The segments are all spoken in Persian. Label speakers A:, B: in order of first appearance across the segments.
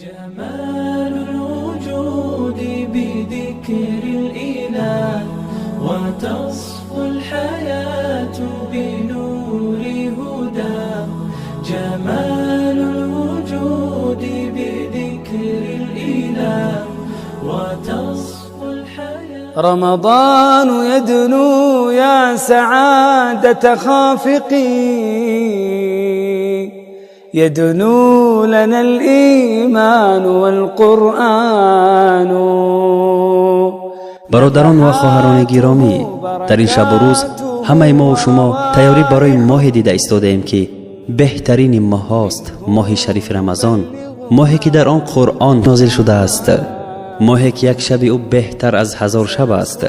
A: جمال الوجود بذكر الإله وتصفو الحياة بنور هدى. جمال الوجود بذكر الإله وتصفو الحياة.
B: رمضان يدنو يا سعادة خافقين، يدنو لنا الإيمان والقرآن.
C: برادران و خواهران گرامی، در این شب و روز همه ما و شما تیاری برای ماه دیده ایستاده ایم که بهترین ماه است، ماه شریف رمضان، ماهی که در آن قرآن نازل شده است، ماهی که یک شب او بهتر از 1000 شب است.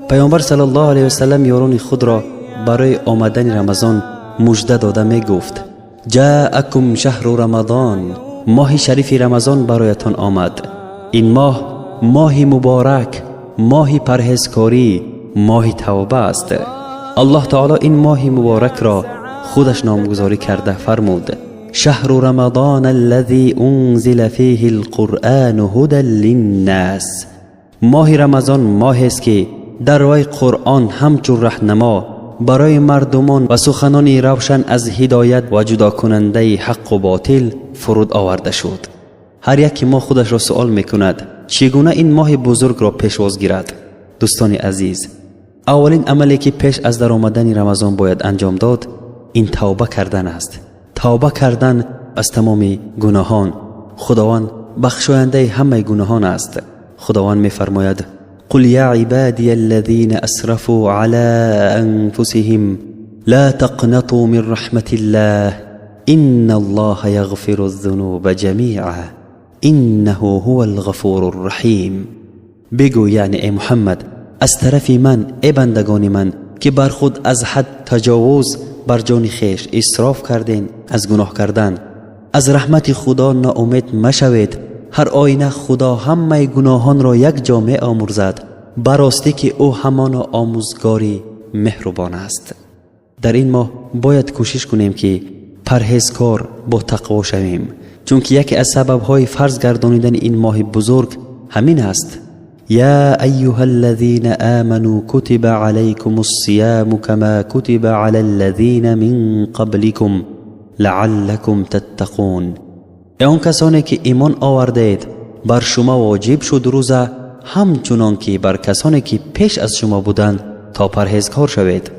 C: پیامبر صلی الله علیه و سلم یاران خود را برای آمدن رمضان مژده داده می گفت: جاءکم شهر رمضان، ماه شریف رمضان برایتان آمد. این ماه ماه مبارک، ماه پرهیزکاری، ماه توبه است. الله تعالی این ماه مبارک را خودش نامگذاری کرده فرمود: شهر رمضان الذي انزل فيه القرآن هدى للناس. ماه رمضان ماهی است که در وی قرآن همچون راهنما برای مردمان و سخنانی روشن از هدایت و جدا کننده حق و باطل فرود آورده شد. هر یک ما خودش را سوال میکند چگونه این ماه بزرگ را پیشواز گیرد؟ دوستان عزیز، اولین عملی که پیش از در آمدن رمضان باید انجام داد این توبه کردن است. توبه کردن از تمام گناهان. خداوند بخشاینده همه گناهان است. خداوند میفرماید: قل یا عبادی الذین اسرفوا علی انفسهم لا تقنطوا من رحمت الله ان الله یغفر الذنوب جمیعا انه هو الغفور الرحیم. بگو یعنی ای محمد، از طرف من ای بندگان من که بر خود از حد تجاوز بر جان خیش اسراف کردین از گناه کردن، از رحمت خدا ناامید مشوید. هر آینه خدا همه گناهان را یک جا می آمرزد، براستی که او همان آموزگاری مهربان است. در این ماه باید کوشش کنیم که پرهیزکار با تقوا شویم، چون که یکی از سببهای فرض گردانیدن این ماه بزرگ همین است: یا ایها الذین آمنوا کتب علیکم الصیام کما کتب علی الذین من قبلکم لعلکم تتقون. ای آن کسانی که ایمان آوردید، بر شما واجب شد روزه همچنان که بر کسانی که پیش از شما بودند تا پرهیزکار شوید.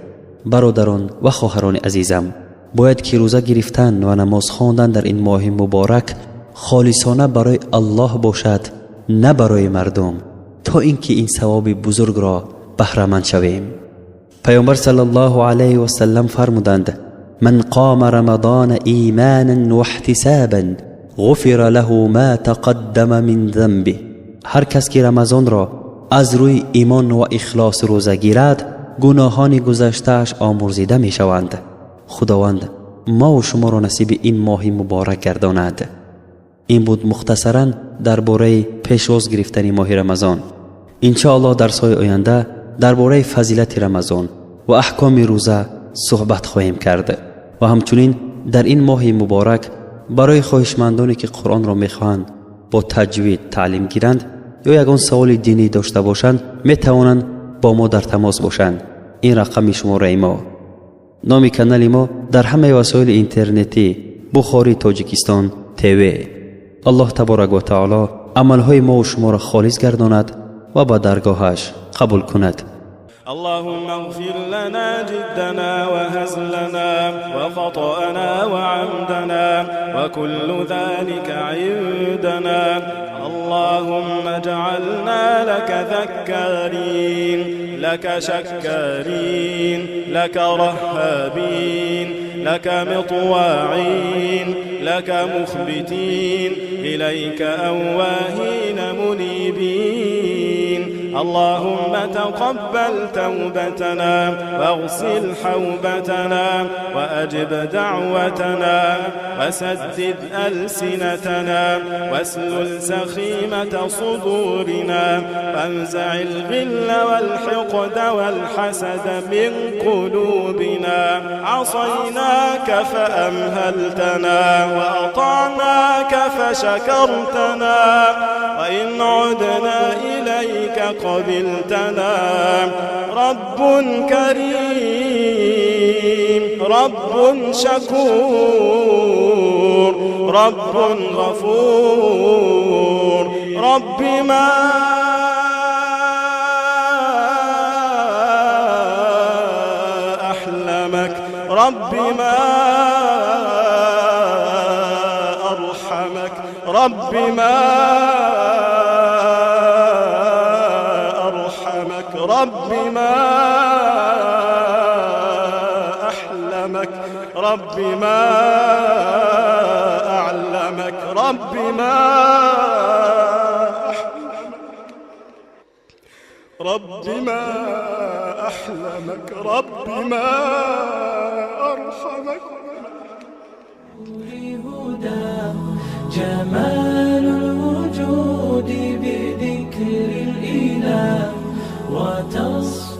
C: برادران و خواهران عزیزم، باید که روزه گرفتن و نماز خواندن در این ماه مبارک خالصانه برای الله باشد، نه برای مردم، تا اینکه این ثواب بزرگ را بهره مند شویم. پیامبر صلی الله علیه و سلم فرمودند: من قام رمضان ایمانا و احتسابا غفر له ما تقدم من ذنبه. هر کس که رمضان را از روی ایمان و اخلاص روزه گیرد، گناهان گذشته‌اش آمرزیده می شوند. خداوند ما و شما را نصیب این ماه مبارک گرداند. این بود مختصراً درباره پیشواز گرفتن ماه رمضان. انشاءالله درس‌های آینده درباره فضیلت رمضان و احکام روزه صحبت خواهیم کرد و همچنین در این ماه مبارک برای خواهشمندانی که قرآن را میخواهند با تجوید تعلیم گیرند یا یگان سوال دینی داشته باشند می توانند با ما در تماس باشند. این رقم شماره ما. نام کانال ما در همه وسایل اینترنتی بخاری تاجیکستان تیوی. الله تبارک و تعالی عملهای ما و شما را خالص گرداند و با درگاهش قبول کند.
D: اللهم اغفر لنا جدنا وهزلنا وخطأنا وعمدنا وكل ذلك عندنا. اللهم اجعلنا لك ذكارين لك شكارين لك رهابين لك مطواعين لك مخبتين إليك أواهين منيبين اللهم تقبل توبتنا واغسل حوبتنا وأجب دعوتنا وسدد ألسنتنا واسلل سخيمة صدورنا وانزع الغل والحقد والحسد من قلوبنا. عصيناك فأمهلتنا وأطعناك فشكرتنا وإن عدنا إليك قبلتنا. رب كريم رب شكور رب غفور. رب ما أحلمك رب ما أرحمك رب ما أرحمك رب ما أحلمك رب ما أعلمك رب ما رب ما أحلمك رب ما أرحمك.
A: جمال الوجود بذكر الإله وتصف